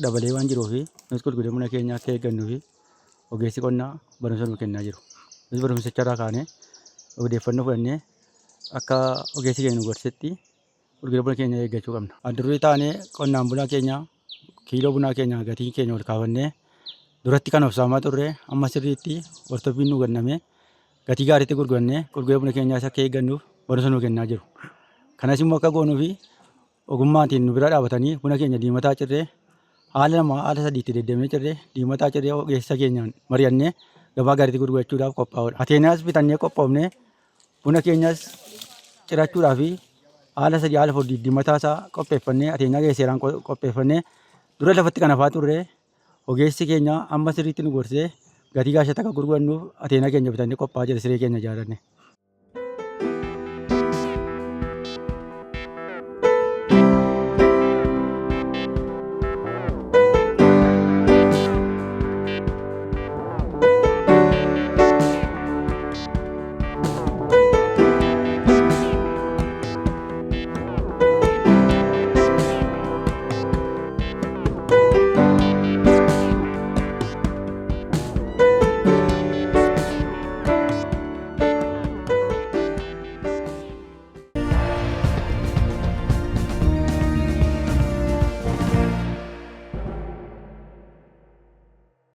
dabalee waan jiruuf nus gurguree buna keenya akka eeggannuu fi ogeessi qonnaa barumsa nu kennaa jiru. Nus barumsicharraa kaanee odeeffannoo fudhannee akka ogeessi keenya nu gorsetti gurguree buna keenya eeggachuu qabna. Adda taanee qonnaan bulaa keenya kiiloo bunaa keenya gatii keenya ol kaafannee duratti kan obsaamaa turre amma sirriitti hordoffiin nu kennamee gatii gaariitti gurguree buna keenyaas akka eeggannuuf barumsa nu kennaa jiru. Kanas immoo akka goonuu fi ogummaatiin nu bira dhaabatanii buna keenya diimataa cirree haala sadiitti deddeemnee cirree diimataa cirree ogeessa keenyaan mari'annee gabaa gaariitti gurgurachuudhaaf qophaa'udha. Ateenaas bitannee qophoofnee buna keenyas cirachuudhaa fi haala furdii diimataa isaa qopheeffannee ateenyaa geesseeraan qopheeffannee dura lafatti kan hafaa turre ogeessi keenya amma sirriitti nu gorsee gatii gaashatti akka gurgurannuuf ateenyaa keenya bitannee qophaa'aa jira siree keenya ijaarranne.